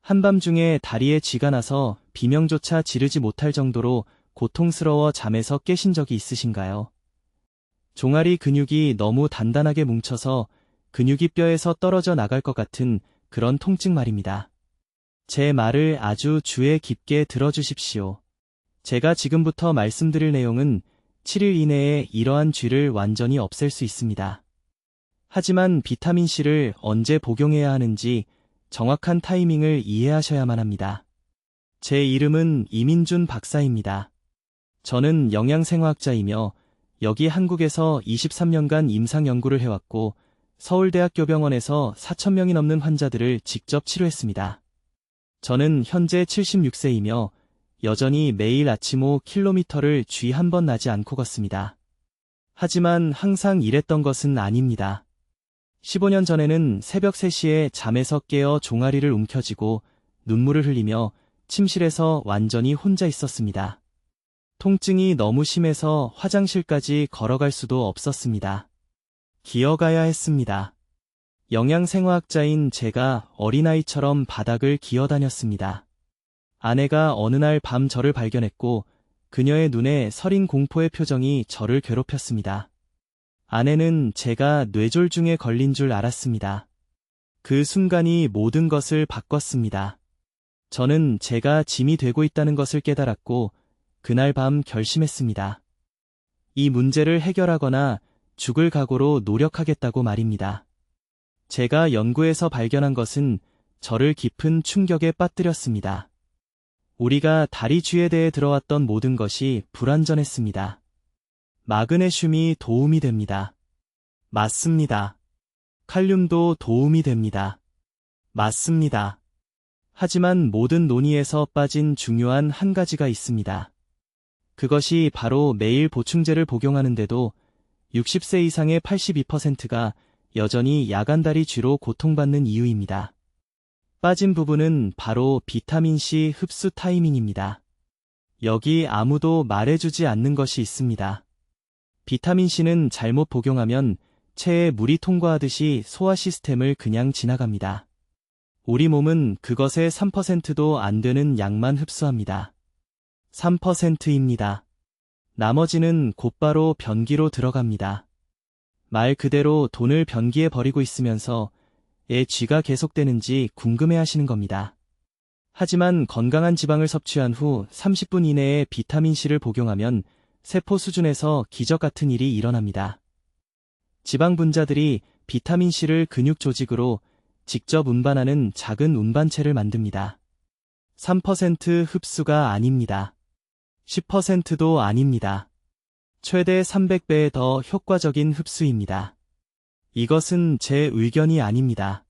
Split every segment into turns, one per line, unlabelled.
한밤중에 다리에 쥐가 나서 비명조차 지르지 못할 정도로 고통스러워 잠에서 깨신 적이 있으신가요? 종아리 근육이 너무 단단하게 뭉쳐서 근육이 뼈에서 떨어져 나갈 것 같은 그런 통증 말입니다. 제 말을 아주 주의 깊게 들어주십시오. 제가 지금부터 말씀드릴 내용은 7일 이내에 이러한 쥐를 완전히 없앨 수 있습니다. 하지만 비타민C를 언제 복용해야 하는지 정확한 타이밍을 이해하셔야만 합니다. 제 이름은 이민준 박사입니다. 저는 영양생화학자이며 여기 한국에서 23년간 임상 연구를 해왔고 서울대학교병원에서 4,000명이 넘는 환자들을 직접 치료했습니다. 저는 현재 76세이며 여전히 매일 아침 5km를 쥐 한 번 나지 않고 걷습니다. 하지만 항상 이랬던 것은 아닙니다. 15년 전에는 새벽 3시에 잠에서 깨어 종아리를 움켜쥐고 눈물을 흘리며 침실에서 완전히 혼자 있었습니다. 통증이 너무 심해서 화장실까지 걸어갈 수도 없었습니다. 기어가야 했습니다. 영양생화학자인 제가 어린아이처럼 바닥을 기어다녔습니다. 아내가 어느 날 밤 저를 발견했고 그녀의 눈에 서린 공포의 표정이 저를 괴롭혔습니다. 아내는 제가 뇌졸중에 걸린 줄 알았습니다. 그 순간이 모든 것을 바꿨습니다. 저는 제가 짐이 되고 있다는 것을 깨달았고 그날 밤 결심했습니다. 이 문제를 해결하거나 죽을 각오로 노력하겠다고 말입니다. 제가 연구에서 발견한 것은 저를 깊은 충격에 빠뜨렸습니다. 우리가 다리 쥐에 대해 들어왔던 모든 것이 불완전했습니다. 마그네슘이 도움이 됩니다. 맞습니다. 칼륨도 도움이 됩니다. 맞습니다. 하지만 모든 논의에서 빠진 중요한 한 가지가 있습니다. 그것이 바로 매일 보충제를 복용하는데도 60세 이상의 82%가 여전히 야간다리 쥐로 고통받는 이유입니다. 빠진 부분은 바로 비타민C 흡수 타이밍입니다. 여기 아무도 말해주지 않는 것이 있습니다. 비타민C는 잘못 복용하면 체에 물이 통과하듯이 소화 시스템을 그냥 지나갑니다. 우리 몸은 그것의 3%도 안 되는 양만 흡수합니다. 3%입니다. 나머지는 곧바로 변기로 들어갑니다. 말 그대로 돈을 변기에 버리고 있으면서 쥐가 계속되는지 궁금해 하시는 겁니다. 하지만 건강한 지방을 섭취한 후 30분 이내에 비타민C를 복용하면 세포 수준에서 기적 같은 일이 일어납니다. 지방 분자들이 비타민C를 근육 조직으로 직접 운반하는 작은 운반체를 만듭니다. 3% 흡수가 아닙니다. 10%도 아닙니다. 최대 300배의 더 효과적인 흡수입니다. 이것은 제 의견이 아닙니다.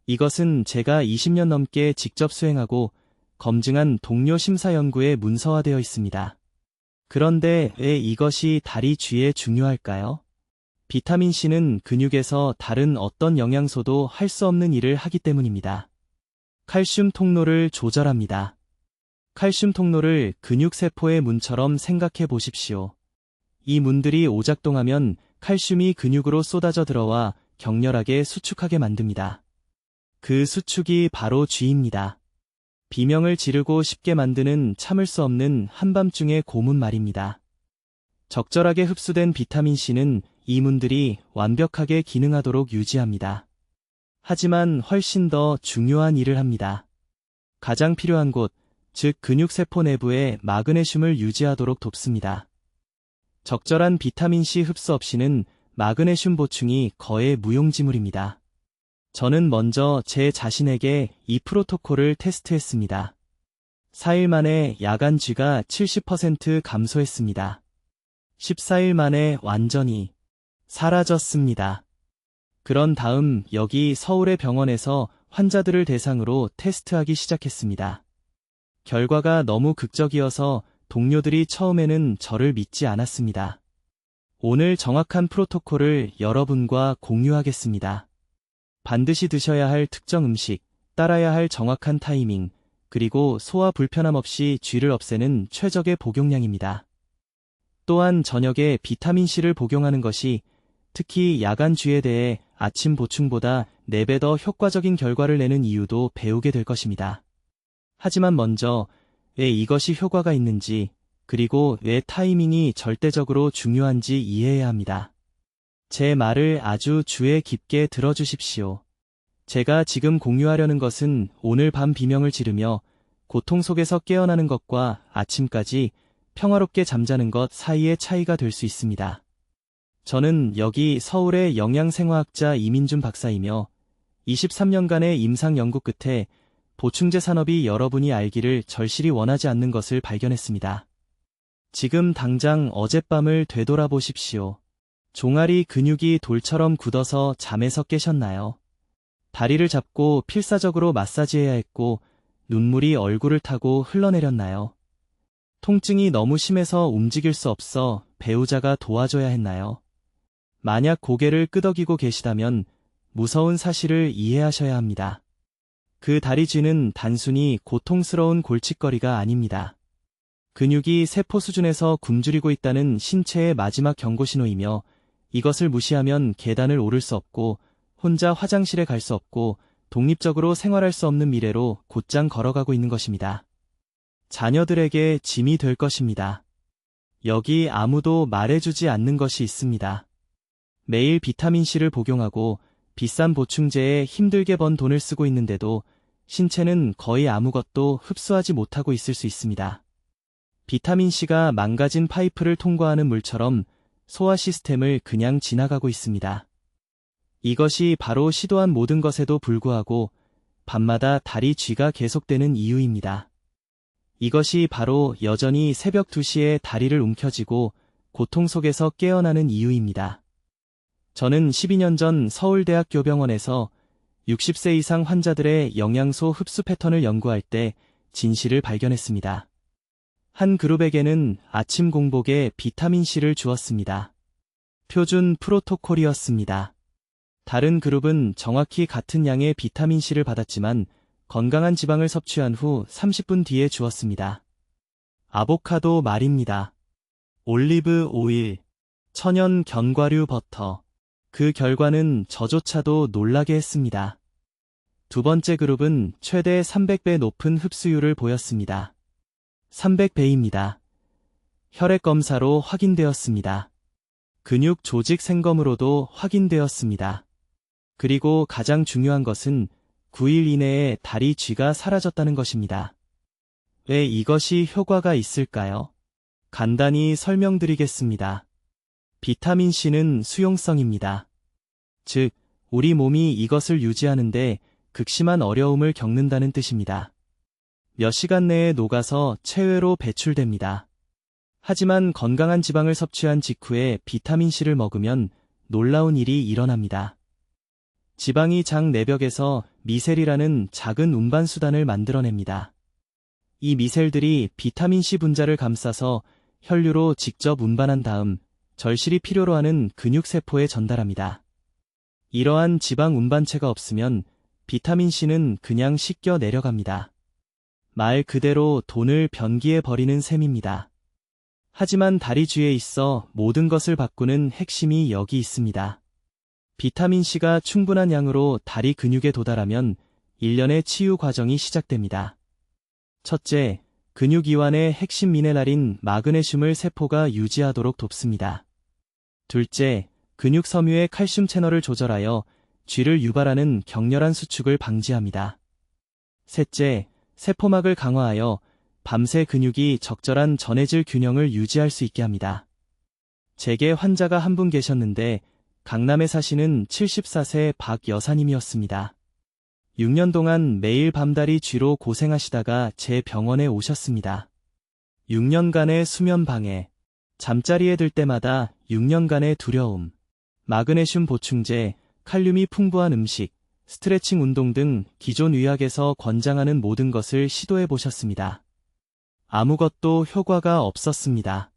이것은 제가 20년 넘게 직접 수행하고 검증한 동료 심사 연구에 문서화되어 있습니다. 그런데 왜 이것이 다리 쥐에 중요할까요? 비타민C는 근육에서 다른 어떤 영양소도 할 수 없는 일을 하기 때문입니다. 칼슘 통로를 조절합니다. 칼슘 통로를 근육세포의 문처럼 생각해 보십시오. 이 문들이 오작동하면 칼슘이 근육으로 쏟아져 들어와 격렬하게 수축하게 만듭니다. 그 수축이 바로 쥐입니다. 비명을 지르고 싶게 만드는 참을 수 없는 한밤중의 고문 말입니다. 적절하게 흡수된 비타민C는 이 문들이 완벽하게 기능하도록 유지합니다. 하지만 훨씬 더 중요한 일을 합니다. 가장 필요한 곳, 즉 근육세포 내부에 마그네슘을 유지하도록 돕습니다. 적절한 비타민C 흡수 없이는 마그네슘 보충이 거의 무용지물입니다. 저는 먼저 제 자신에게 이 프로토콜을 테스트했습니다. 4일 만에 야간 쥐가 70% 감소했습니다. 14일 만에 완전히 사라졌습니다. 그런 다음 여기 서울의 병원에서 환자들을 대상으로 테스트하기 시작했습니다. 결과가 너무 극적이어서 동료들이 처음에는 저를 믿지 않았습니다. 오늘 정확한 프로토콜을 여러분과 공유하겠습니다. 반드시 드셔야 할 특정 음식, 따라야 할 정확한 타이밍, 그리고 소화 불편함 없이 쥐를 없애는 최적의 복용량입니다. 또한 저녁에 비타민C를 복용하는 것이 특히 야간 쥐에 대해 아침 보충보다 4배 더 효과적인 결과를 내는 이유도 배우게 될 것입니다. 하지만 먼저 왜 이것이 효과가 있는지, 그리고 왜 타이밍이 절대적으로 중요한지 이해해야 합니다. 제 말을 아주 주의 깊게 들어주십시오. 제가 지금 공유하려는 것은 오늘 밤 비명을 지르며 고통 속에서 깨어나는 것과 아침까지 평화롭게 잠자는 것 사이의 차이가 될 수 있습니다. 저는 여기 서울의 영양생화학자 이민준 박사이며 23년간의 임상 연구 끝에 보충제 산업이 여러분이 알기를 절실히 원하지 않는 것을 발견했습니다. 지금 당장 어젯밤을 되돌아보십시오. 종아리 근육이 돌처럼 굳어서 잠에서 깨셨나요? 다리를 잡고 필사적으로 마사지해야 했고 눈물이 얼굴을 타고 흘러내렸나요? 통증이 너무 심해서 움직일 수 없어 배우자가 도와줘야 했나요? 만약 고개를 끄덕이고 계시다면 무서운 사실을 이해하셔야 합니다. 그 다리 쥐는 단순히 고통스러운 골칫거리가 아닙니다. 근육이 세포 수준에서 굶주리고 있다는 신체의 마지막 경고 신호이며, 이것을 무시하면 계단을 오를 수 없고 혼자 화장실에 갈 수 없고 독립적으로 생활할 수 없는 미래로 곧장 걸어가고 있는 것입니다. 자녀들에게 짐이 될 것입니다. 여기 아무도 말해주지 않는 것이 있습니다. 매일 비타민C를 복용하고 비싼 보충제에 힘들게 번 돈을 쓰고 있는데도 신체는 거의 아무것도 흡수하지 못하고 있을 수 있습니다. 비타민C가 망가진 파이프를 통과하는 물처럼 소화 시스템을 그냥 지나가고 있습니다. 이것이 바로 시도한 모든 것에도 불구하고 밤마다 다리 쥐가 계속되는 이유입니다. 이것이 바로 여전히 새벽 2시에 다리를 움켜쥐고 고통 속에서 깨어나는 이유입니다. 저는 12년 전 서울대학교병원에서 60세 이상 환자들의 영양소 흡수 패턴을 연구할 때 진실을 발견했습니다. 한 그룹에게는 아침 공복에 비타민C를 주었습니다. 표준 프로토콜이었습니다. 다른 그룹은 정확히 같은 양의 비타민C를 받았지만 건강한 지방을 섭취한 후 30분 뒤에 주었습니다. 아보카도 말입니다. 올리브 오일, 천연 견과류 버터. 그 결과는 저조차도 놀라게 했습니다. 두 번째 그룹은 최대 300배 높은 흡수율을 보였습니다. 300배입니다. 혈액 검사로 확인되었습니다. 근육 조직 생검으로도 확인되었습니다. 그리고 가장 중요한 것은 9일 이내에 다리 쥐가 사라졌다는 것입니다. 왜 이것이 효과가 있을까요? 간단히 설명드리겠습니다. 비타민C는 수용성입니다. 즉, 우리 몸이 이것을 유지하는데 극심한 어려움을 겪는다는 뜻입니다. 몇 시간 내에 녹아서 체외로 배출됩니다. 하지만 건강한 지방을 섭취한 직후에 비타민C를 먹으면 놀라운 일이 일어납니다. 지방이 장 내벽에서 미셀이라는 작은 운반수단을 만들어냅니다. 이 미셀들이 비타민C 분자를 감싸서 혈류로 직접 운반한 다음 절실히 필요로 하는 근육세포에 전달합니다. 이러한 지방 운반체가 없으면 비타민C는 그냥 씻겨 내려갑니다. 말 그대로 돈을 변기에 버리는 셈입니다. 하지만 다리 쥐에 있어 모든 것을 바꾸는 핵심이 여기 있습니다. 비타민C가 충분한 양으로 다리 근육에 도달하면 일련의 치유 과정이 시작됩니다. 첫째, 근육 이완의 핵심 미네랄인 마그네슘을 세포가 유지하도록 돕습니다. 둘째, 근육 섬유의 칼슘 채널을 조절하여 쥐를 유발하는 격렬한 수축을 방지합니다. 셋째, 세포막을 강화하여 밤새 근육이 적절한 전해질 균형을 유지할 수 있게 합니다. 제게 환자가 한 분 계셨는데 강남에 사시는 74세 박 여사님이었습니다. 6년 동안 매일 밤다리 쥐로 고생하시다가 제 병원에 오셨습니다. 6년간의 수면 방해, 잠자리에 들 때마다 6년간의 두려움, 마그네슘 보충제, 칼륨이 풍부한 음식, 스트레칭 운동 등 기존 의학에서 권장하는 모든 것을 시도해 보셨습니다. 아무것도 효과가 없었습니다.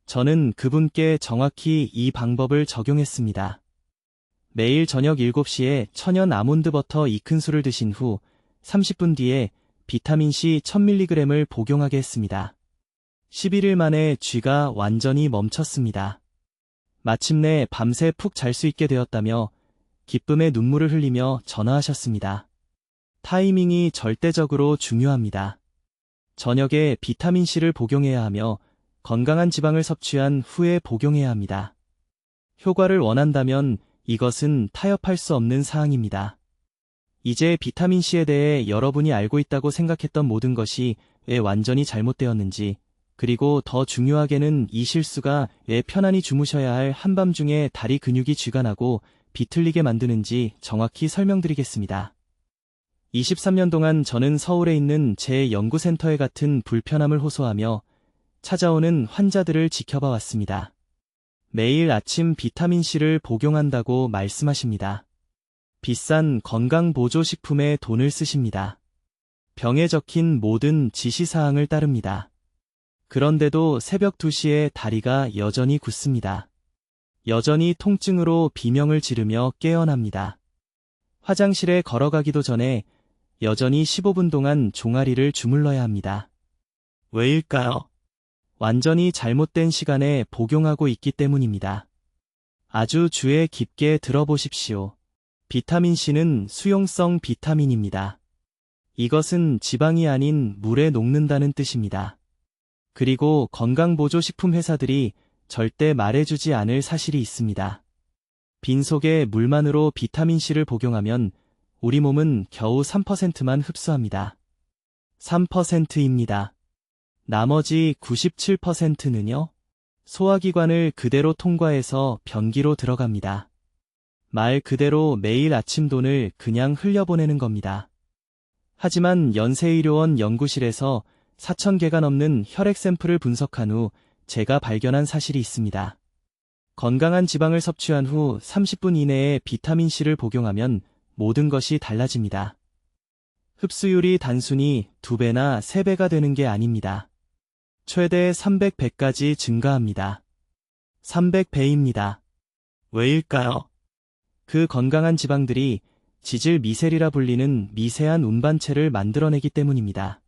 저는 그분께 정확히 이 방법을 적용했습니다. 매일 저녁 7시에 천연 아몬드 버터 2큰술을 드신 후 30분 뒤에 비타민C 1000mg을 복용하게 했습니다. 11일 만에 쥐가 완전히 멈췄습니다. 마침내 밤새 푹 잘 수 있게 되었다며 기쁨의 눈물을 흘리며 전화하셨습니다. 타이밍이 절대적으로 중요합니다. 저녁에 비타민C를 복용해야 하며 건강한 지방을 섭취한 후에 복용해야 합니다. 효과를 원한다면 이것은 타협할 수 없는 사항입니다. 이제 비타민C에 대해 여러분이 알고 있다고 생각했던 모든 것이 왜 완전히 잘못되었는지, 그리고 더 중요하게는 이 실수가 왜 편안히 주무셔야 할 한밤중에 다리 근육이 쥐가 나고 비틀리게 만드는지 정확히 설명드리겠습니다. 23년 동안 저는 서울에 있는 제 연구센터에 같은 불편함을 호소하며 찾아오는 환자들을 지켜봐 왔습니다. 매일 아침 비타민C를 복용한다고 말씀하십니다. 비싼 건강보조식품에 돈을 쓰십니다. 병에 적힌 모든 지시사항을 따릅니다. 그런데도 새벽 2시에 다리가 여전히 굳습니다. 여전히 통증으로 비명을 지르며 깨어납니다. 화장실에 걸어가기도 전에 여전히 15분 동안 종아리를 주물러야 합니다. 왜일까요? 완전히 잘못된 시간에 복용하고 있기 때문입니다. 아주 주의 깊게 들어보십시오. 비타민C는 수용성 비타민입니다. 이것은 지방이 아닌 물에 녹는다는 뜻입니다. 그리고 건강보조식품 회사들이 절대 말해주지 않을 사실이 있습니다. 빈속에 물만으로 비타민C를 복용하면 우리 몸은 겨우 3%만 흡수합니다. 3%입니다. 나머지 97%는요? 소화기관을 그대로 통과해서 변기로 들어갑니다. 말 그대로 매일 아침 돈을 그냥 흘려보내는 겁니다. 하지만 연세의료원 연구실에서 4,000개가 넘는 혈액 샘플을 분석한 후 제가 발견한 사실이 있습니다. 건강한 지방을 섭취한 후 30분 이내에 비타민C를 복용하면 모든 것이 달라집니다. 흡수율이 단순히 2배나 3배가 되는 게 아닙니다. 최대 300배까지 증가합니다. 300배입니다. 왜일까요? 그 건강한 지방들이 지질 미셀이라 불리는 미세한 운반체를 만들어내기 때문입니다.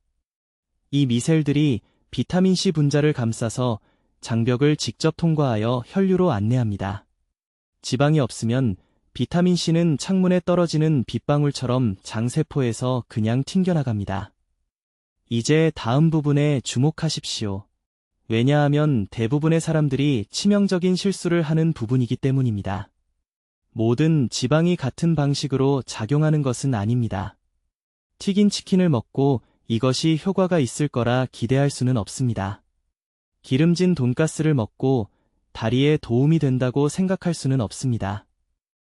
이 미셀들이 비타민C 분자를 감싸서 장벽을 직접 통과하여 혈류로 안내합니다. 지방이 없으면 비타민C는 창문에 떨어지는 빗방울처럼 장세포에서 그냥 튕겨나갑니다. 이제 다음 부분에 주목하십시오. 왜냐하면 대부분의 사람들이 치명적인 실수를 하는 부분이기 때문입니다. 모든 지방이 같은 방식으로 작용하는 것은 아닙니다. 튀긴 치킨을 먹고 이것이 효과가 있을 거라 기대할 수는 없습니다. 기름진 돈가스를 먹고 다리에 도움이 된다고 생각할 수는 없습니다.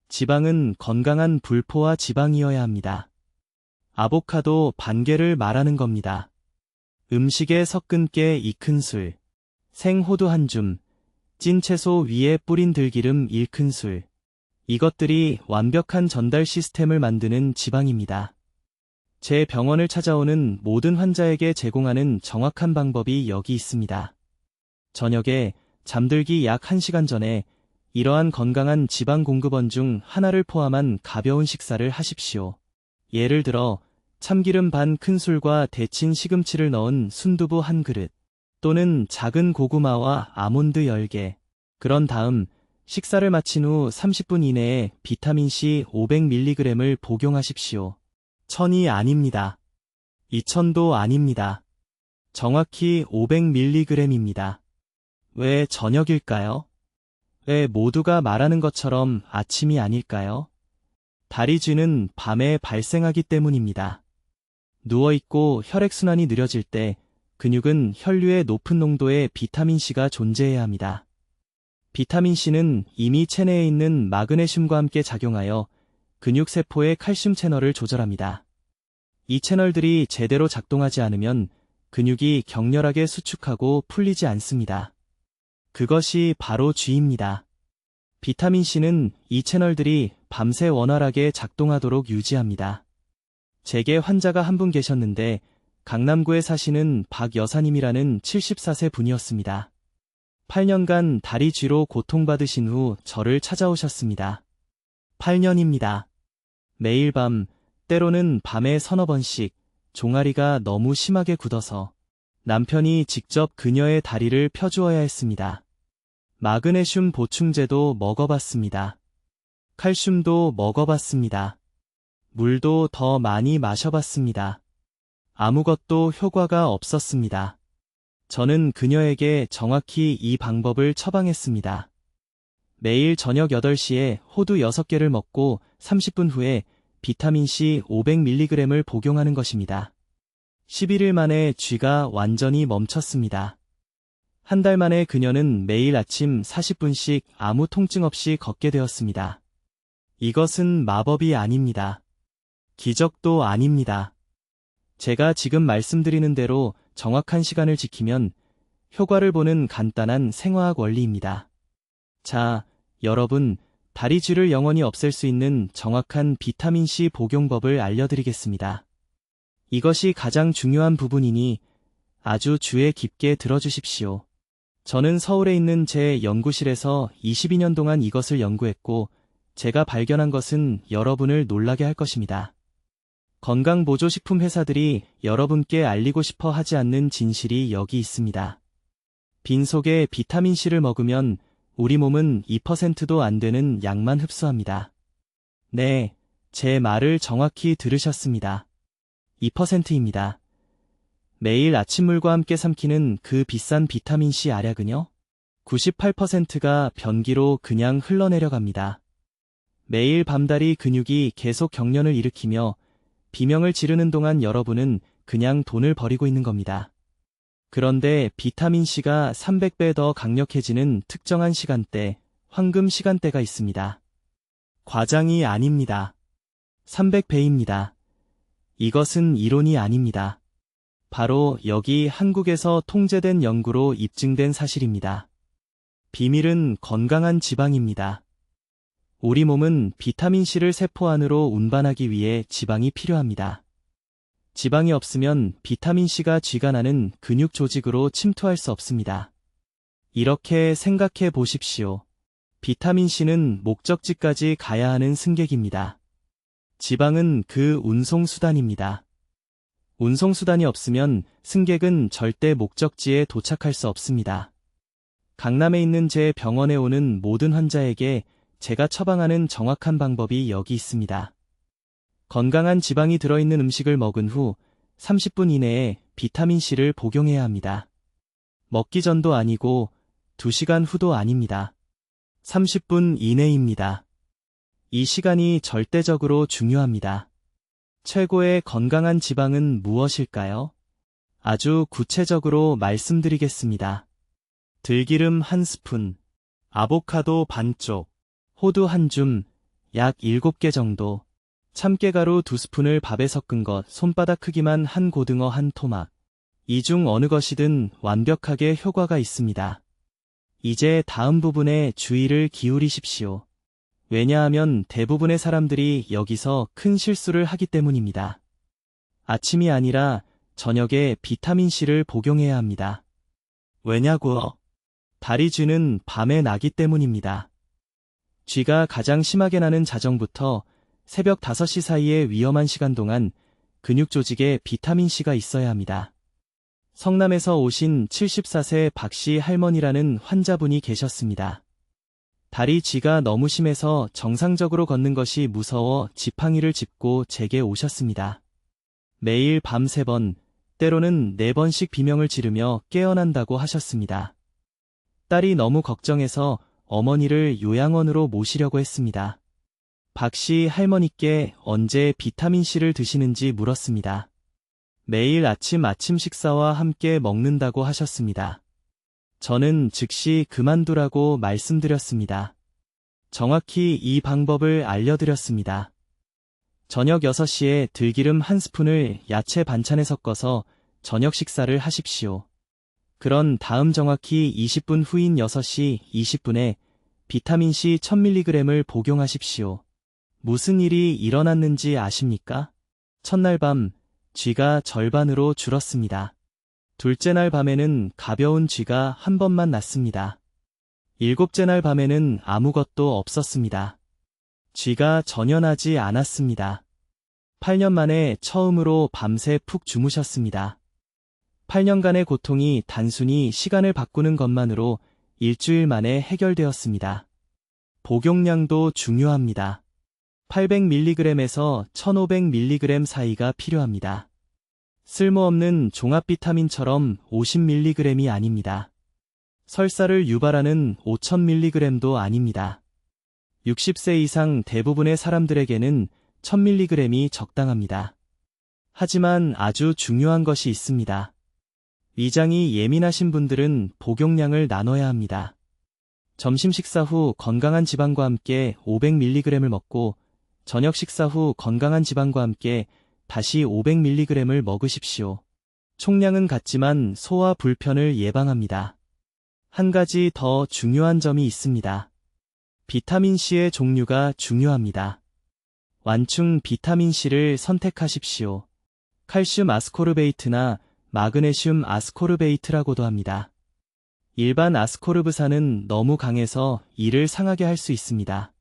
지방은 건강한 불포화 지방이어야 합니다. 아보카도 반개를 말하는 겁니다. 음식에 섞은 깨 2큰술, 생호두 1줌, 찐 채소 위에 뿌린 들기름 1큰술. 이것들이 완벽한 전달 시스템을 만드는 지방입니다. 제 병원을 찾아오는 모든 환자에게 제공하는 정확한 방법이 여기 있습니다. 저녁에 잠들기 약 1시간 전에 이러한 건강한 지방 공급원 중 하나를 포함한 가벼운 식사를 하십시오. 예를 들어 참기름 반 큰술과 데친 시금치를 넣은 순두부 1그릇, 또는 작은 고구마와 아몬드 10개. 그런 다음 식사를 마친 후 30분 이내에 비타민C 500mg을 복용하십시오. 1000이 아닙니다. 2000도 아닙니다. 정확히 500mg입니다. 왜 저녁일까요? 왜 모두가 말하는 것처럼 아침이 아닐까요? 다리 쥐는 밤에 발생하기 때문입니다. 누워있고 혈액순환이 느려질 때 근육은 혈류에 높은 농도의 비타민C가 존재해야 합니다. 비타민C는 이미 체내에 있는 마그네슘과 함께 작용하여 근육세포의 칼슘 채널을 조절합니다. 이 채널들이 제대로 작동하지 않으면 근육이 격렬하게 수축하고 풀리지 않습니다. 그것이 바로 쥐입니다. 비타민C는 이 채널들이 밤새 원활하게 작동하도록 유지합니다. 제게 환자가 한 분 계셨는데 강남구에 사시는 박 여사님이라는 74세 분이었습니다. 8년간 다리 쥐로 고통받으신 후 저를 찾아오셨습니다. 8년입니다. 매일 밤, 때로는 밤에 서너 번씩 종아리가 너무 심하게 굳어서 남편이 직접 그녀의 다리를 펴주어야 했습니다. 마그네슘 보충제도 먹어봤습니다. 칼슘도 먹어봤습니다. 물도 더 많이 마셔봤습니다. 아무것도 효과가 없었습니다. 저는 그녀에게 정확히 이 방법을 처방했습니다. 매일 저녁 8시에 호두 6개를 먹고 30분 후에 비타민C 500mg을 복용하는 것입니다. 11일 만에 쥐가 완전히 멈췄습니다. 한 달 만에 그녀는 매일 아침 40분씩 아무 통증 없이 걷게 되었습니다. 이것은 마법이 아닙니다. 기적도 아닙니다. 제가 지금 말씀드리는 대로 정확한 시간을 지키면 효과를 보는 간단한 생화학 원리입니다. 자, 여러분, 다리 쥐를 영원히 없앨 수 있는 정확한 비타민C 복용법을 알려드리겠습니다. 이것이 가장 중요한 부분이니 아주 주의 깊게 들어주십시오. 저는 서울에 있는 제 연구실에서 22년 동안 이것을 연구했고, 제가 발견한 것은 여러분을 놀라게 할 것입니다. 건강보조식품 회사들이 여러분께 알리고 싶어 하지 않는 진실이 여기 있습니다. 빈속에 비타민C를 먹으면 우리 몸은 2%도 안 되는 양만 흡수합니다. 네, 제 말을 정확히 들으셨습니다. 2%입니다. 매일 아침물과 함께 삼키는 그 비싼 비타민C 알약은요? 98%가 변기로 그냥 흘러내려갑니다. 매일 밤다리 근육이 계속 경련을 일으키며 비명을 지르는 동안 여러분은 그냥 돈을 버리고 있는 겁니다. 그런데 비타민C가 300배 더 강력해지는 특정한 시간대, 황금 시간대가 있습니다. 과장이 아닙니다. 300배입니다. 이것은 이론이 아닙니다. 바로 여기 한국에서 통제된 연구로 입증된 사실입니다. 비밀은 건강한 지방입니다. 우리 몸은 비타민C를 세포 안으로 운반하기 위해 지방이 필요합니다. 지방이 없으면 비타민C가 쥐가 나는 근육 조직으로 침투할 수 없습니다. 이렇게 생각해 보십시오. 비타민C는 목적지까지 가야 하는 승객입니다. 지방은 그 운송수단입니다. 운송수단이 없으면 승객은 절대 목적지에 도착할 수 없습니다. 강남에 있는 제 병원에 오는 모든 환자에게 제가 처방하는 정확한 방법이 여기 있습니다. 건강한 지방이 들어있는 음식을 먹은 후 30분 이내에 비타민C를 복용해야 합니다. 먹기 전도 아니고 2시간 후도 아닙니다. 30분 이내입니다. 이 시간이 절대적으로 중요합니다. 최고의 건강한 지방은 무엇일까요? 아주 구체적으로 말씀드리겠습니다. 들기름 1스푼, 아보카도 반쪽, 호두 1줌, 약 7개 정도, 참깨가루 2스푼을 밥에 섞은 것, 손바닥 크기만 한 고등어 한 토막. 이 중 어느 것이든 완벽하게 효과가 있습니다. 이제 다음 부분에 주의를 기울이십시오. 왜냐하면 대부분의 사람들이 여기서 큰 실수를 하기 때문입니다. 아침이 아니라 저녁에 비타민C를 복용해야 합니다. 왜냐고요? 다리 쥐는 밤에 나기 때문입니다. 쥐가 가장 심하게 나는 자정부터 새벽 5시 사이의 위험한 시간 동안 근육 조직에 비타민C가 있어야 합니다. 성남에서 오신 74세 박씨 할머니라는 환자분이 계셨습니다. 다리 쥐가 너무 심해서 정상적으로 걷는 것이 무서워 지팡이를 짚고 제게 오셨습니다. 매일 밤 3번, 때로는 4번씩 비명을 지르며 깨어난다고 하셨습니다. 딸이 너무 걱정해서 어머니를 요양원으로 모시려고 했습니다. 박씨 할머니께 언제 비타민C를 드시는지 물었습니다. 매일 아침 식사와 함께 먹는다고 하셨습니다. 저는 즉시 그만두라고 말씀드렸습니다. 정확히 이 방법을 알려드렸습니다. 저녁 6시에 들기름 1스푼을 야채 반찬에 섞어서 저녁 식사를 하십시오. 그런 다음 정확히 20분 후인 6시 20분에 비타민C 1000mg을 복용하십시오. 무슨 일이 일어났는지 아십니까? 첫날 밤, 쥐가 절반으로 줄었습니다. 둘째 날 밤에는 가벼운 쥐가 한 번만 났습니다. 7째 날 밤에는 아무것도 없었습니다. 쥐가 전혀 나지 않았습니다. 8년 만에 처음으로 밤새 푹 주무셨습니다. 8년간의 고통이 단순히 시간을 바꾸는 것만으로 일주일 만에 해결되었습니다. 복용량도 중요합니다. 800mg에서 1500mg 사이가 필요합니다. 쓸모없는 종합 비타민처럼 50mg이 아닙니다. 설사를 유발하는 5000mg도 아닙니다. 60세 이상 대부분의 사람들에게는 1000mg이 적당합니다. 하지만 아주 중요한 것이 있습니다. 위장이 예민하신 분들은 복용량을 나눠야 합니다. 점심 식사 후 건강한 지방과 함께 500mg을 먹고 저녁 식사 후 건강한 지방과 함께 다시 500mg을 먹으십시오. 총량은 같지만 소화 불편을 예방합니다. 한 가지 더 중요한 점이 있습니다. 비타민C의 종류가 중요합니다. 완충 비타민C를 선택하십시오. 칼슘 아스코르베이트나 마그네슘 아스코르베이트라고도 합니다. 일반 아스코르브산은 너무 강해서 이를 상하게 할 수 있습니다.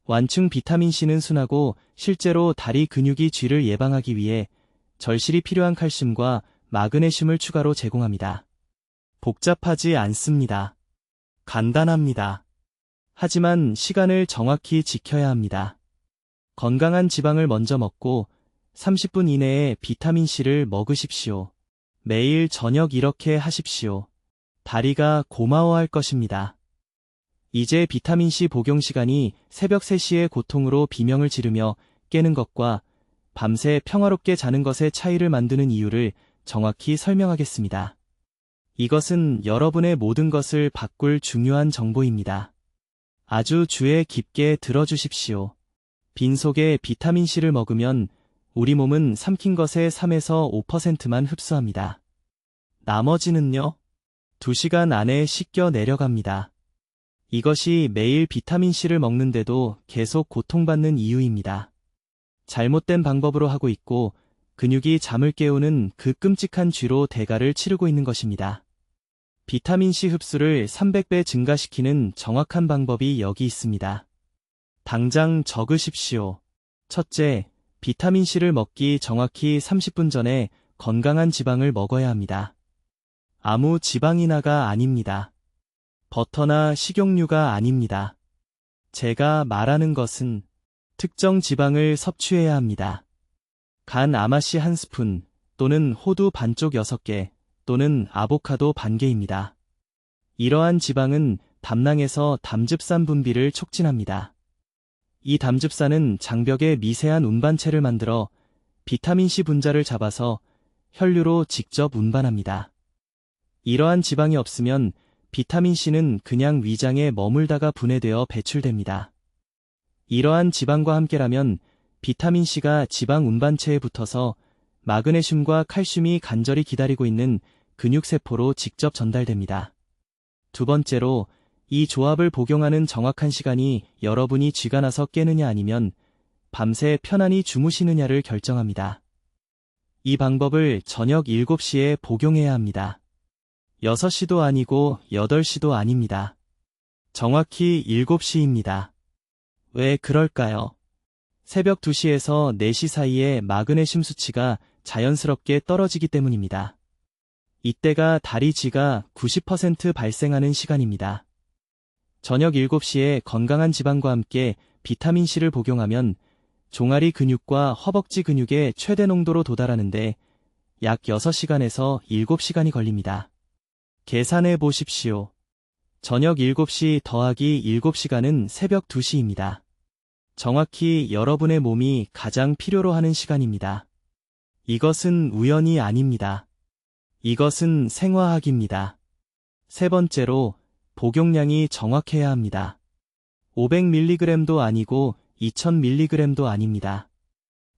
완충 비타민C는 순하고 실제로 다리 근육이 쥐를 예방하기 위해 절실히 필요한 칼슘과 마그네슘을 추가로 제공합니다. 복잡하지 않습니다. 간단합니다. 하지만 시간을 정확히 지켜야 합니다. 건강한 지방을 먼저 먹고 30분 이내에 비타민C를 먹으십시오. 매일 저녁 이렇게 하십시오. 다리가 고마워할 것입니다. 이제 비타민C 복용 시간이 새벽 3시에 고통으로 비명을 지르며 깨는 것과 밤새 평화롭게 자는 것의 차이를 만드는 이유를 정확히 설명하겠습니다. 이것은 여러분의 모든 것을 바꿀 중요한 정보입니다. 아주 주의 깊게 들어주십시오. 빈속에 비타민C를 먹으면 우리 몸은 삼킨 것의 3에서 5%만 흡수합니다. 나머지는요? 2시간 안에 씻겨 내려갑니다. 이것이 매일 비타민C를 먹는데도 계속 고통받는 이유입니다. 잘못된 방법으로 하고 있고 근육이 잠을 깨우는 그 끔찍한 쥐로 대가를 치르고 있는 것입니다. 비타민C 흡수를 300배 증가시키는 정확한 방법이 여기 있습니다. 당장 적으십시오. 첫째, 비타민C를 먹기 정확히 30분 전에 건강한 지방을 먹어야 합니다. 아무 지방이나가 아닙니다. 버터나 식용유가 아닙니다. 제가 말하는 것은 특정 지방을 섭취해야 합니다. 간 아마씨 1스푼 또는 호두 반쪽 6개 또는 아보카도 반개입니다. 이러한 지방은 담낭에서 담즙산 분비를 촉진합니다. 이 담즙산은 장벽에 미세한 운반체를 만들어 비타민C 분자를 잡아서 혈류로 직접 운반합니다. 이러한 지방이 없으면 비타민C는 그냥 위장에 머물다가 분해되어 배출됩니다. 이러한 지방과 함께라면 비타민C가 지방 운반체에 붙어서 마그네슘과 칼슘이 간절히 기다리고 있는 근육세포로 직접 전달됩니다. 두 번째로, 이 조합을 복용하는 정확한 시간이 여러분이 쥐가 나서 깨느냐 아니면 밤새 편안히 주무시느냐를 결정합니다. 이 방법을 저녁 7시에 복용해야 합니다. 6시도 아니고 8시도 아닙니다. 정확히 7시입니다. 왜 그럴까요? 새벽 2시에서 4시 사이에 마그네슘 수치가 자연스럽게 떨어지기 때문입니다. 이때가 다리 쥐가 90% 발생하는 시간입니다. 저녁 7시에 건강한 지방과 함께 비타민C를 복용하면 종아리 근육과 허벅지 근육의 최대 농도로 도달하는데 약 6시간에서 7시간이 걸립니다. 계산해 보십시오. 저녁 7시 더하기 7시간은 새벽 2시입니다. 정확히 여러분의 몸이 가장 필요로 하는 시간입니다. 이것은 우연이 아닙니다. 이것은 생화학입니다. 세 번째로, 복용량이 정확해야 합니다. 500mg도 아니고 2000mg도 아닙니다.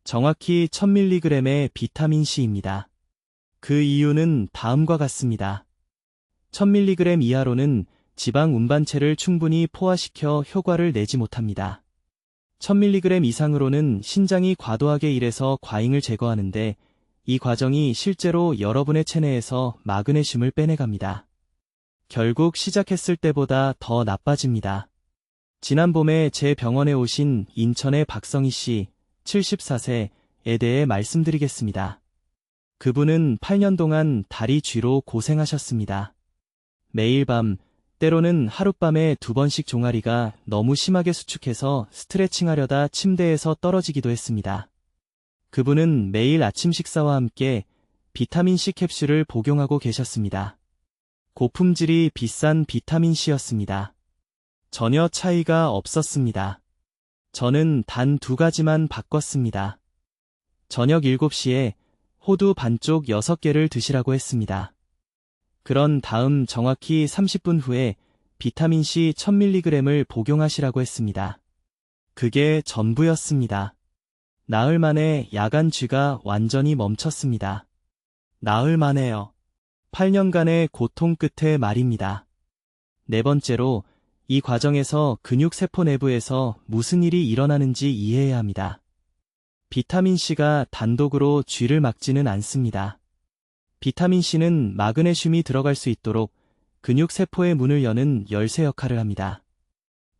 정확히 1000mg의 비타민C입니다. 그 이유는 다음과 같습니다. 1000mg 이하로는 지방 운반체를 충분히 포화시켜 효과를 내지 못합니다. 1000mg 이상으로는 신장이 과도하게 일해서 과잉을 제거하는데 이 과정이 실제로 여러분의 체내에서 마그네슘을 빼내갑니다. 결국 시작했을 때보다 더 나빠집니다. 지난 봄에 제 병원에 오신 인천의 박성희 씨, 74세에 대해 말씀드리겠습니다. 그분은 8년 동안 다리 쥐로 고생하셨습니다. 매일 밤 때로는 하룻밤에 2번씩 종아리가 너무 심하게 수축해서 스트레칭하려다 침대에서 떨어지기도 했습니다. 그분은 매일 아침 식사와 함께 비타민C 캡슐을 복용하고 계셨습니다. 고품질이 비싼 비타민C였습니다. 전혀 차이가 없었습니다. 저는 단 2가지만 바꿨습니다. 저녁 7시에 호두 반쪽 6개를 드시라고 했습니다. 그런 다음 정확히 30분 후에 비타민C 1000mg을 복용하시라고 했습니다. 그게 전부였습니다. 나흘 만에 야간 쥐가 완전히 멈췄습니다. 나흘 만에요. 8년간의 고통 끝에 말입니다. 네 번째로, 이 과정에서 근육세포 내부에서 무슨 일이 일어나는지 이해해야 합니다. 비타민C가 단독으로 쥐를 막지는 않습니다. 비타민C는 마그네슘이 들어갈 수 있도록 근육세포의 문을 여는 열쇠 역할을 합니다.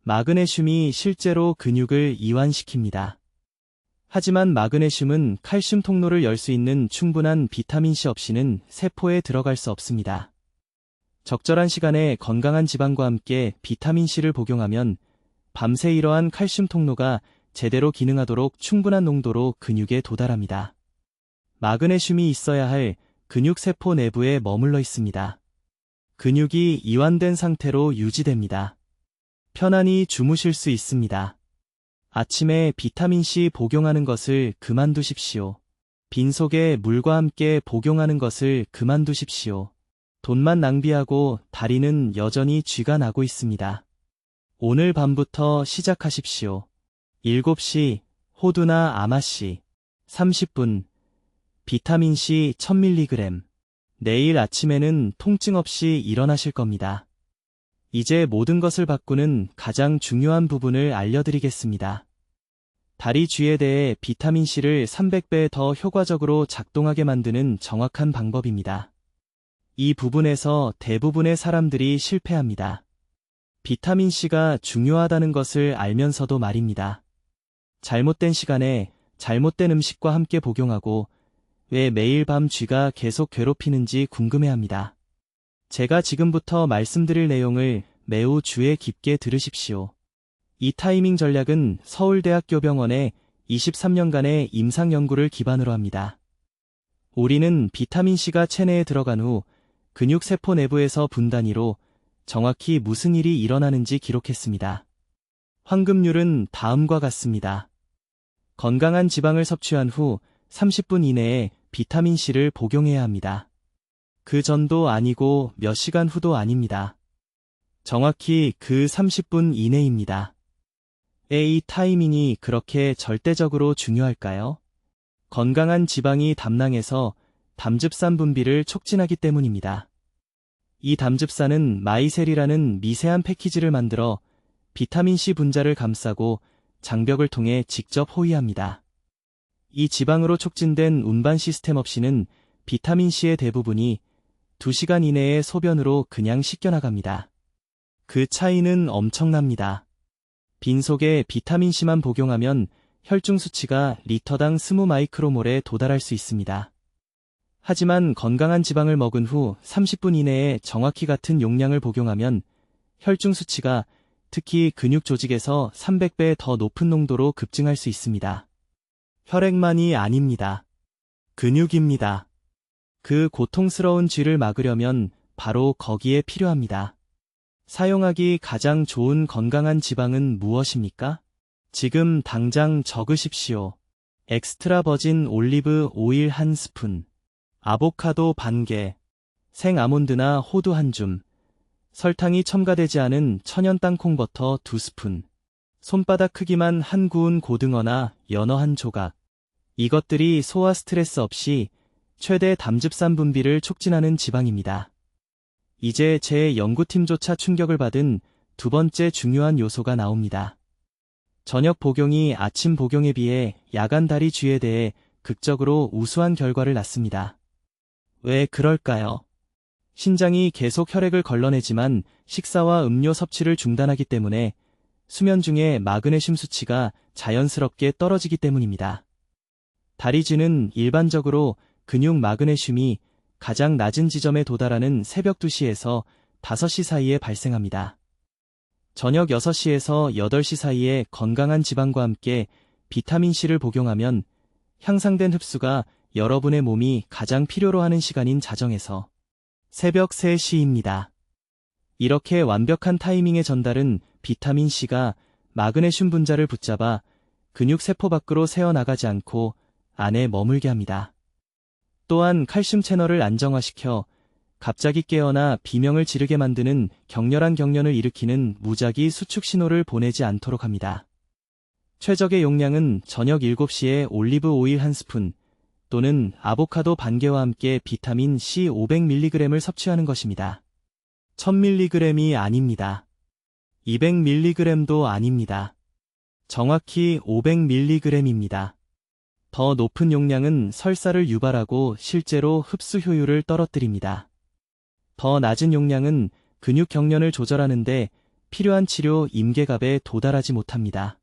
마그네슘이 실제로 근육을 이완시킵니다. 하지만 마그네슘은 칼슘 통로를 열 수 있는 충분한 비타민C 없이는 세포에 들어갈 수 없습니다. 적절한 시간에 건강한 지방과 함께 비타민C를 복용하면 밤새 이러한 칼슘 통로가 제대로 기능하도록 충분한 농도로 근육에 도달합니다. 마그네슘이 있어야 할 근육세포 내부에 머물러 있습니다. 근육이 이완된 상태로 유지됩니다. 편안히 주무실 수 있습니다. 아침에 비타민C 복용하는 것을 그만두십시오. 빈속에 물과 함께 복용하는 것을 그만두십시오. 돈만 낭비하고 다리는 여전히 쥐가 나고 있습니다. 오늘 밤부터 시작하십시오. 7시 호두나 아마씨 30분 비타민C 1000mg 내일 아침에는 통증 없이 일어나실 겁니다. 이제 모든 것을 바꾸는 가장 중요한 부분을 알려드리겠습니다. 다리 쥐에 대해 비타민C를 300배 더 효과적으로 작동하게 만드는 정확한 방법입니다. 이 부분에서 대부분의 사람들이 실패합니다. 비타민C가 중요하다는 것을 알면서도 말입니다. 잘못된 시간에 잘못된 음식과 함께 복용하고 왜 매일 밤 쥐가 계속 괴롭히는지 궁금해합니다. 제가 지금부터 말씀드릴 내용을 매우 주의 깊게 들으십시오. 이 타이밍 전략은 서울대학교병원의 23년간의 임상 연구를 기반으로 합니다. 우리는 비타민C가 체내에 들어간 후 근육세포 내부에서 분단위로 정확히 무슨 일이 일어나는지 기록했습니다. 황금률은 다음과 같습니다. 건강한 지방을 섭취한 후 30분 이내에 비타민C를 복용해야 합니다. 그 전도 아니고 몇 시간 후도 아닙니다. 정확히 그 30분 이내입니다. 이 타이밍이 그렇게 절대적으로 중요할까요? 건강한 지방이 담낭에서 담즙산 분비를 촉진하기 때문입니다. 이 담즙산은 마이셀이라는 미세한 패키지를 만들어 비타민C 분자를 감싸고 장벽을 통해 직접 호위합니다. 이 지방으로 촉진된 운반 시스템 없이는 비타민C의 대부분이 2시간 이내에 소변으로 그냥 씻겨나갑니다. 그 차이는 엄청납니다. 빈속에 비타민C만 복용하면 혈중 수치가 리터당 20마이크로몰에 도달할 수 있습니다. 하지만 건강한 지방을 먹은 후 30분 이내에 정확히 같은 용량을 복용하면 혈중 수치가 특히 근육 조직에서 300배 더 높은 농도로 급증할 수 있습니다. 혈액만이 아닙니다. 근육입니다. 그 고통스러운 쥐를 막으려면 바로 거기에 필요합니다. 사용하기 가장 좋은 건강한 지방은 무엇입니까? 지금 당장 적으십시오. 엑스트라 버진 올리브 오일 1스푼, 아보카도 반개, 생 아몬드나 호두 1줌, 설탕이 첨가되지 않은 천연 땅콩버터 2스푼, 손바닥 크기만 한 구운 고등어나 연어 1조각. 이것들이 소화 스트레스 없이 최대 담즙산 분비를 촉진하는 지방입니다. 이제 제 연구팀조차 충격을 받은 2번째 중요한 요소가 나옵니다. 저녁 복용이 아침 복용에 비해 야간 다리 쥐에 대해 극적으로 우수한 결과를 낳습니다. 왜 그럴까요? 신장이 계속 혈액을 걸러내지만 식사와 음료 섭취를 중단하기 때문에 수면 중에 마그네슘 수치가 자연스럽게 떨어지기 때문입니다. 다리 쥐는 일반적으로 근육 마그네슘이 가장 낮은 지점에 도달하는 새벽 2시에서 5시 사이에 발생합니다. 저녁 6시에서 8시 사이에 건강한 지방과 함께 비타민C를 복용하면 향상된 흡수가 여러분의 몸이 가장 필요로 하는 시간인 자정에서 새벽 3시입니다. 이렇게 완벽한 타이밍의 전달은 비타민C가 마그네슘 분자를 붙잡아 근육세포 밖으로 새어나가지 않고 안에 머물게 합니다. 또한 칼슘 채널을 안정화시켜 갑자기 깨어나 비명을 지르게 만드는 격렬한 경련을 일으키는 무작위 수축 신호를 보내지 않도록 합니다. 최적의 용량은 저녁 7시에 올리브 오일 1스푼 또는 아보카도 반 개와 함께 비타민 C 500mg을 섭취하는 것입니다. 1000mg이 아닙니다. 200mg도 아닙니다. 정확히 500mg입니다. 더 높은 용량은 설사를 유발하고 실제로 흡수 효율을 떨어뜨립니다. 더 낮은 용량은 근육 경련을 조절하는데 필요한 치료 임계갑에 도달하지 못합니다.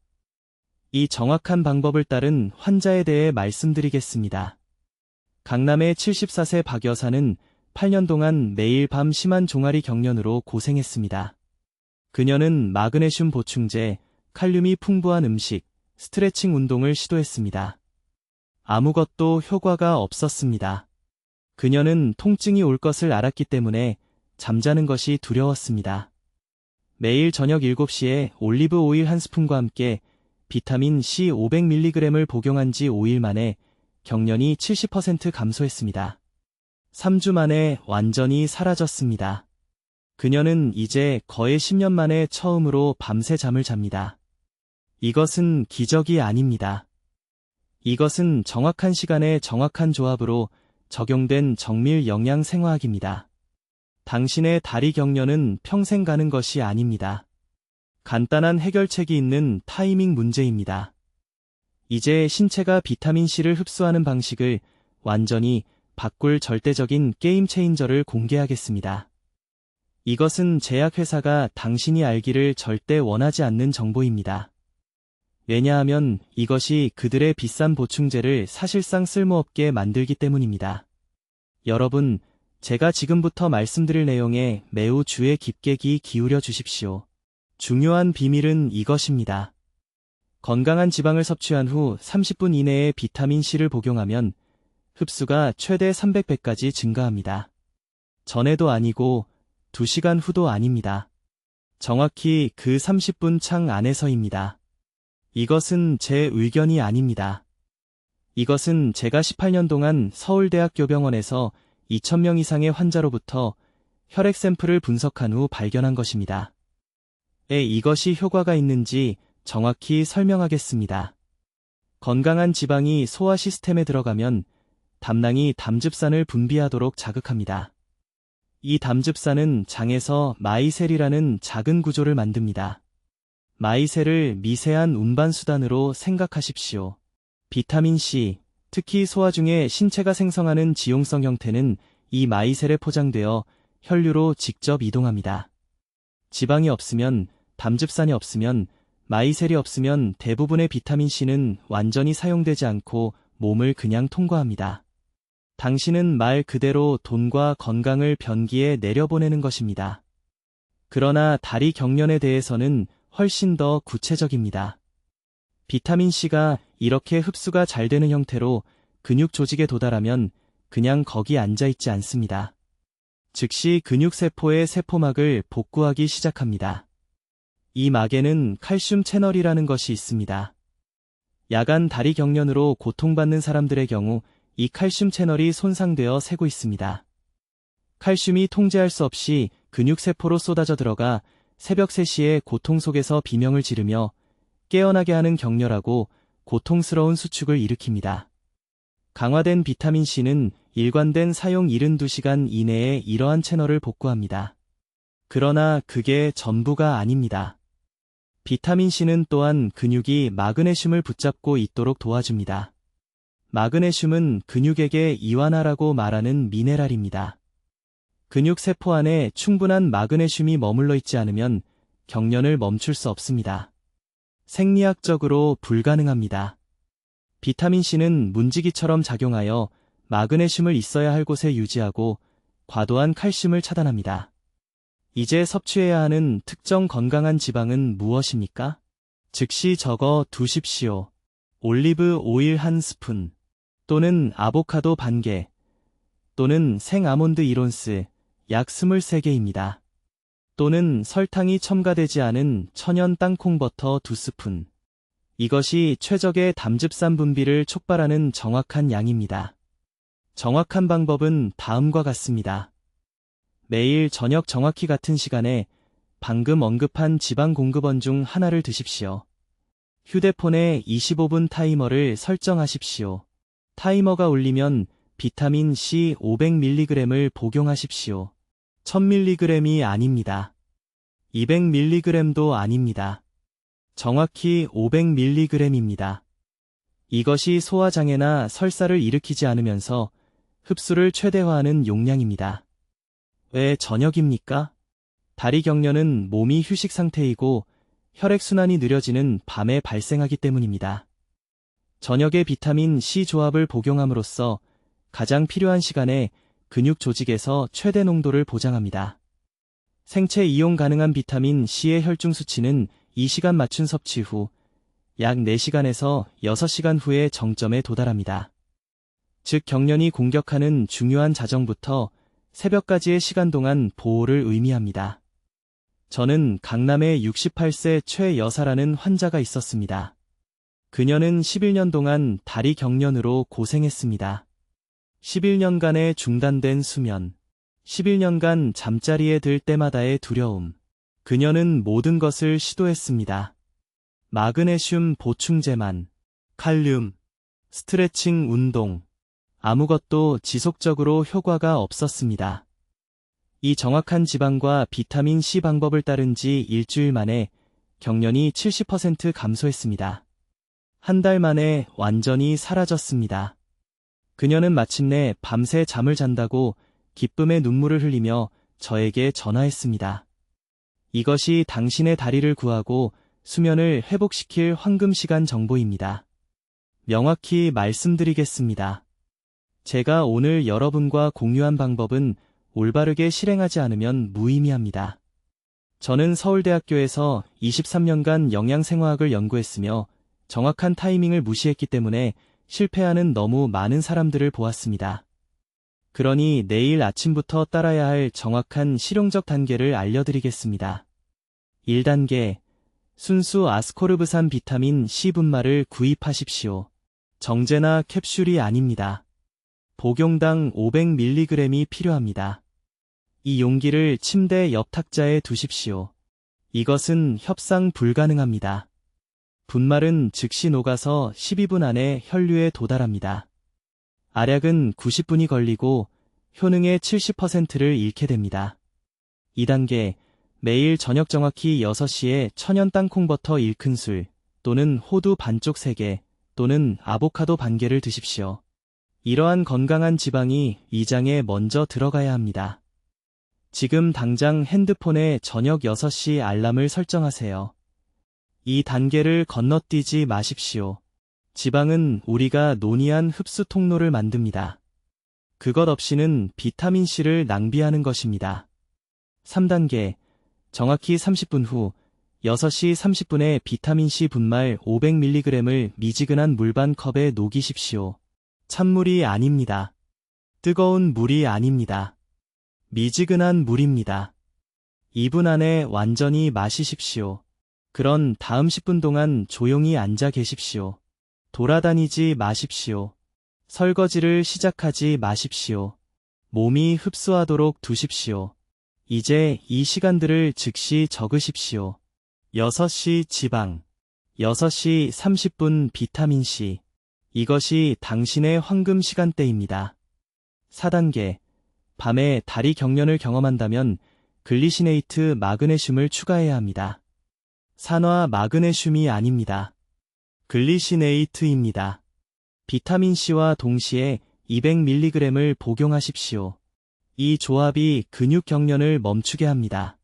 이 정확한 방법을 따른 환자에 대해 말씀드리겠습니다. 강남의 74세 박 여사는 8년 동안 매일 밤 심한 종아리 경련으로 고생했습니다. 그녀는 마그네슘 보충제, 칼륨이 풍부한 음식, 스트레칭 운동을 시도했습니다. 아무것도 효과가 없었습니다. 그녀는 통증이 올 것을 알았기 때문에 잠자는 것이 두려웠습니다. 매일 저녁 7시에 올리브 오일 1스푼과 함께 비타민 C 500mg을 복용한 지 5일 만에 경련이 70% 감소했습니다. 3주 만에 완전히 사라졌습니다. 그녀는 이제 거의 10년 만에 처음으로 밤새 잠을 잡니다. 이것은 기적이 아닙니다. 이것은 정확한 시간에 정확한 조합으로 적용된 정밀 영양 생화학입니다. 당신의 다리 경련은 평생 가는 것이 아닙니다. 간단한 해결책이 있는 타이밍 문제입니다. 이제 신체가 비타민C를 흡수하는 방식을 완전히 바꿀 절대적인 게임 체인저를 공개하겠습니다. 이것은 제약회사가 당신이 알기를 절대 원하지 않는 정보입니다. 왜냐하면 이것이 그들의 비싼 보충제를 사실상 쓸모없게 만들기 때문입니다. 여러분, 제가 지금부터 말씀드릴 내용에 매우 주의 깊게 귀 기울여 주십시오. 중요한 비밀은 이것입니다. 건강한 지방을 섭취한 후 30분 이내에 비타민C를 복용하면 흡수가 최대 300배까지 증가합니다. 전에도 아니고 2시간 후도 아닙니다. 정확히 그 30분 창 안에서입니다. 이것은 제 의견이 아닙니다. 이것은 제가 18년 동안 서울대학교병원에서 2,000명 이상의 환자로부터 혈액 샘플을 분석한 후 발견한 것입니다. 이것이 효과가 있는지 정확히 설명하겠습니다. 건강한 지방이 소화 시스템에 들어가면 담낭이 담즙산을 분비하도록 자극합니다. 이 담즙산은 장에서 마이셀이라는 작은 구조를 만듭니다. 마이셀을 미세한 운반수단으로 생각하십시오. 비타민C, 특히 소화 중에 신체가 생성하는 지용성 형태는 이 마이셀에 포장되어 혈류로 직접 이동합니다. 지방이 없으면, 담즙산이 없으면, 마이셀이 없으면 대부분의 비타민C는 완전히 사용되지 않고 몸을 그냥 통과합니다. 당신은 말 그대로 돈과 건강을 변기에 내려보내는 것입니다. 그러나 다리 경련에 대해서는 훨씬 더 구체적입니다. 비타민C가 이렇게 흡수가 잘 되는 형태로 근육 조직에 도달하면 그냥 거기 앉아있지 않습니다. 즉시 근육세포의 세포막을 복구하기 시작합니다. 이 막에는 칼슘 채널이라는 것이 있습니다. 야간 다리 경련으로 고통받는 사람들의 경우 이 칼슘 채널이 손상되어 새고 있습니다. 칼슘이 통제할 수 없이 근육세포로 쏟아져 들어가 새벽 3시에 고통 속에서 비명을 지르며 깨어나게 하는 격렬하고 고통스러운 수축을 일으킵니다. 강화된 비타민C는 일관된 사용 72시간 이내에 이러한 채널을 복구합니다. 그러나 그게 전부가 아닙니다. 비타민C는 또한 근육이 마그네슘을 붙잡고 있도록 도와줍니다. 마그네슘은 근육에게 이완하라고 말하는 미네랄입니다. 근육세포 안에 충분한 마그네슘이 머물러 있지 않으면 경련을 멈출 수 없습니다. 생리학적으로 불가능합니다. 비타민C는 문지기처럼 작용하여 마그네슘을 있어야 할 곳에 유지하고 과도한 칼슘을 차단합니다. 이제 섭취해야 하는 특정 건강한 지방은 무엇입니까? 즉시 적어 두십시오. 올리브 오일 1스푼, 또는 아보카도 반개, 또는 생아몬드 1온스, 약 23개입니다. 또는 설탕이 첨가되지 않은 천연 땅콩버터 2스푼. 이것이 최적의 담즙산 분비를 촉발하는 정확한 양입니다. 정확한 방법은 다음과 같습니다. 매일 저녁 정확히 같은 시간에 방금 언급한 지방 공급원 중 하나를 드십시오. 휴대폰에 25분 타이머를 설정하십시오. 타이머가 울리면 비타민 C 500mg을 복용하십시오. 1000mg이 아닙니다. 200mg도 아닙니다. 정확히 500mg입니다. 이것이 소화장애나 설사를 일으키지 않으면서 흡수를 최대화하는 용량입니다. 왜 저녁입니까? 다리 경련은 몸이 휴식 상태이고 혈액순환이 느려지는 밤에 발생하기 때문입니다. 저녁에 비타민 C 조합을 복용함으로써 가장 필요한 시간에 근육 조직에서 최대 농도를 보장합니다. 생체 이용 가능한 비타민 C의 혈중 수치는 이 시간 맞춘 섭취 후 약 4시간에서 6시간 후에 정점에 도달합니다. 즉 경련이 공격하는 중요한 자정부터 새벽까지의 시간 동안 보호를 의미합니다. 저는 강남에 68세 최 여사라는 환자가 있었습니다. 그녀는 11년 동안 다리 경련으로 고생했습니다. 11년간의 중단된 수면, 11년간 잠자리에 들 때마다의 두려움. 그녀는 모든 것을 시도했습니다. 마그네슘 보충제만, 칼륨, 스트레칭 운동, 아무것도 지속적으로 효과가 없었습니다. 이 정확한 지방과 비타민 C 방법을 따른 지 일주일 만에 경련이 70% 감소했습니다. 한 달 만에 완전히 사라졌습니다. 그녀는 마침내 밤새 잠을 잔다고 기쁨의 눈물을 흘리며 저에게 전화했습니다. 이것이 당신의 다리를 구하고 수면을 회복시킬 황금시간 정보입니다. 명확히 말씀드리겠습니다. 제가 오늘 여러분과 공유한 방법은 올바르게 실행하지 않으면 무의미합니다. 저는 서울대학교에서 23년간 영양생화학을 연구했으며 정확한 타이밍을 무시했기 때문에 실패하는 너무 많은 사람들을 보았습니다. 그러니 내일 아침부터 따라야 할 정확한 실용적 단계를 알려드리겠습니다. 1단계, 순수 아스코르브산 비타민 C 분말을 구입하십시오. 정제나 캡슐이 아닙니다. 복용당 500mg이 필요합니다. 이 용기를 침대 옆 탁자에 두십시오. 이것은 협상 불가능합니다. 분말은 즉시 녹아서 12분 안에 혈류에 도달합니다. 알약은 90분이 걸리고 효능의 70%를 잃게 됩니다. 2단계, 매일 저녁 정확히 6시에 천연 땅콩버터 1큰술 또는 호두 반쪽 3개 또는 아보카도 반개를 드십시오. 이러한 건강한 지방이 위장에 먼저 들어가야 합니다. 지금 당장 핸드폰에 저녁 6시 알람을 설정하세요. 이 단계를 건너뛰지 마십시오. 지방은 우리가 논의한 흡수 통로를 만듭니다. 그것 없이는 비타민C를 낭비하는 것입니다. 3단계, 정확히 30분 후 6시 30분에 비타민C 분말 500mg을 미지근한 물 반 컵에 녹이십시오. 찬물이 아닙니다. 뜨거운 물이 아닙니다. 미지근한 물입니다. 2분 안에 완전히 마시십시오. 그런 다음 10분 동안 조용히 앉아 계십시오. 돌아다니지 마십시오. 설거지를 시작하지 마십시오. 몸이 흡수하도록 두십시오. 이제 이 시간들을 즉시 적으십시오. 6시 지방, 6시 30분 비타민C. 이것이 당신의 황금 시간대입니다. 4단계, 밤에 다리 경련을 경험한다면 글리시네이트 마그네슘을 추가해야 합니다. 산화 마그네슘이 아닙니다. 글리시네이트입니다. 비타민C와 동시에 200mg을 복용하십시오. 이 조합이 근육 경련을 멈추게 합니다.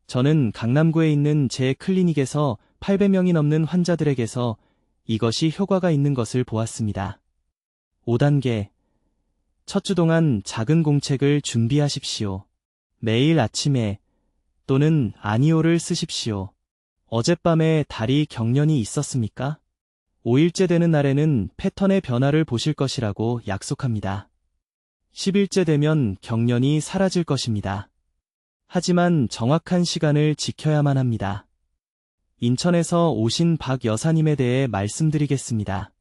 저는 강남구에 있는 제 클리닉에서 800명이 넘는 환자들에게서 이것이 효과가 있는 것을 보았습니다. 5단계, 첫 주 동안 작은 공책을 준비하십시오. 매일 아침에 또는 아니오를 쓰십시오. 어젯밤에 다리 경련이 있었습니까? 5일째 되는 날에는 패턴의 변화를 보실 것이라고 약속합니다. 10일째 되면 경련이 사라질 것입니다. 하지만 정확한 시간을 지켜야만 합니다. 인천에서 오신 박 여사님에 대해 말씀드리겠습니다.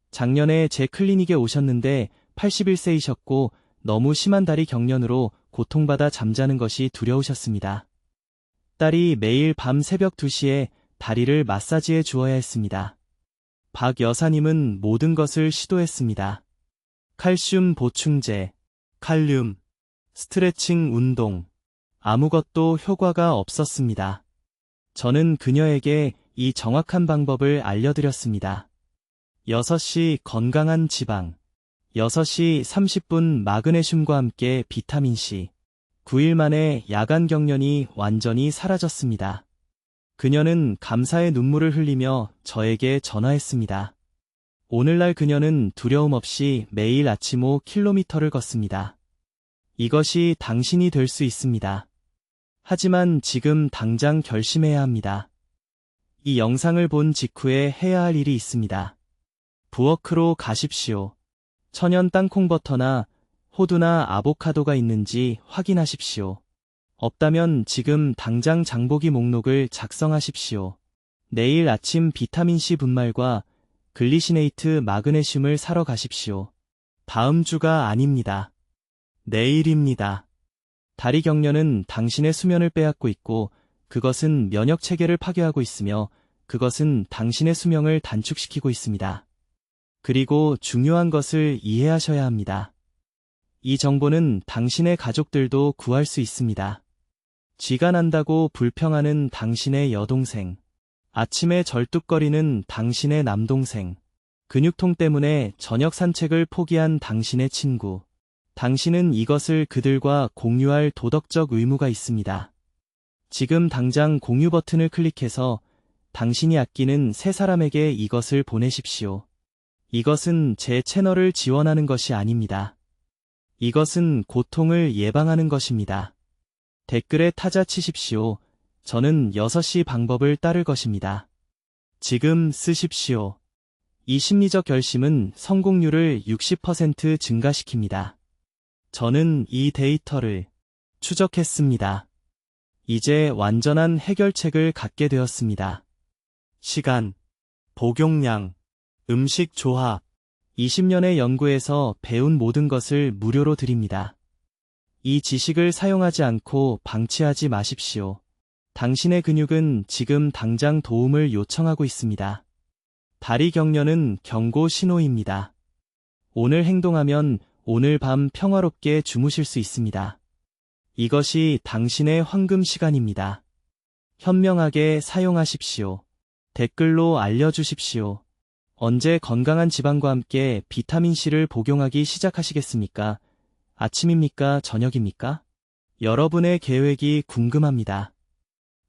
작년에 제 클리닉에 오셨는데 81세이셨고 너무 심한 다리 경련으로 고통받아 잠자는 것이 두려우셨습니다. 딸이 매일 밤 새벽 2시에 다리를 마사지해 주어야 했습니다. 박 여사님은 모든 것을 시도했습니다. 칼슘 보충제, 칼륨, 스트레칭 운동, 아무것도 효과가 없었습니다. 저는 그녀에게 이 정확한 방법을 알려드렸습니다. 6시 건강한 지방, 6시 30분 마그네슘과 함께 비타민C, 9일 만에 야간 경련이 완전히 사라졌습니다. 그녀는 감사의 눈물을 흘리며 저에게 전화했습니다. 오늘날 그녀는 두려움 없이 매일 아침 5km를 걷습니다. 이것이 당신이 될 수 있습니다. 하지만 지금 당장 결심해야 합니다. 이 영상을 본 직후에 해야 할 일이 있습니다. 부워크로 가십시오. 천연 땅콩버터나 호두나 아보카도가 있는지 확인하십시오. 없다면 지금 당장 장보기 목록을 작성하십시오. 내일 아침 비타민C 분말과 글리시네이트 마그네슘을 사러 가십시오. 다음 주가 아닙니다. 내일입니다. 다리 경련은 당신의 수면을 빼앗고 있고 그것은 면역 체계를 파괴하고 있으며 그것은 당신의 수명을 단축시키고 있습니다. 그리고 중요한 것을 이해하셔야 합니다. 이 정보는 당신의 가족들도 구할 수 있습니다. 쥐가 난다고 불평하는 당신의 여동생, 아침에 절뚝거리는 당신의 남동생, 근육통 때문에 저녁 산책을 포기한 당신의 친구, 당신은 이것을 그들과 공유할 도덕적 의무가 있습니다. 지금 당장 공유 버튼을 클릭해서 당신이 아끼는 세 사람에게 이것을 보내십시오. 이것은 제 채널을 지원하는 것이 아닙니다. 이것은 고통을 예방하는 것입니다. 댓글에 타자 치십시오. 저는 6시 방법을 따를 것입니다. 지금 쓰십시오. 이 심리적 결심은 성공률을 60% 증가시킵니다. 저는 이 데이터를 추적했습니다. 이제 완전한 해결책을 갖게 되었습니다. 시간, 복용량, 음식 조합, 20년의 연구에서 배운 모든 것을 무료로 드립니다. 이 지식을 사용하지 않고 방치하지 마십시오. 당신의 근육은 지금 당장 도움을 요청하고 있습니다. 다리 경련은 경고 신호입니다. 오늘 행동하면 오늘 밤 평화롭게 주무실 수 있습니다. 이것이 당신의 황금 시간입니다. 현명하게 사용하십시오. 댓글로 알려주십시오. 언제 건강한 지방과 함께 비타민C를 복용하기 시작하시겠습니까? 아침입니까? 저녁입니까? 여러분의 계획이 궁금합니다.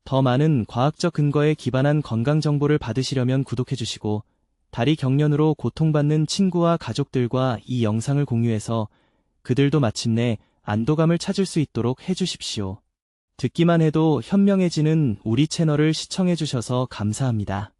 더 많은 과학적 근거에 기반한 건강 정보를 받으시려면 구독해주시고 다리 경련으로 고통받는 친구와 가족들과 이 영상을 공유해서 그들도 마침내 안도감을 찾을 수 있도록 해주십시오. 듣기만 해도 현명해지는 우리 채널을 시청해주셔서 감사합니다.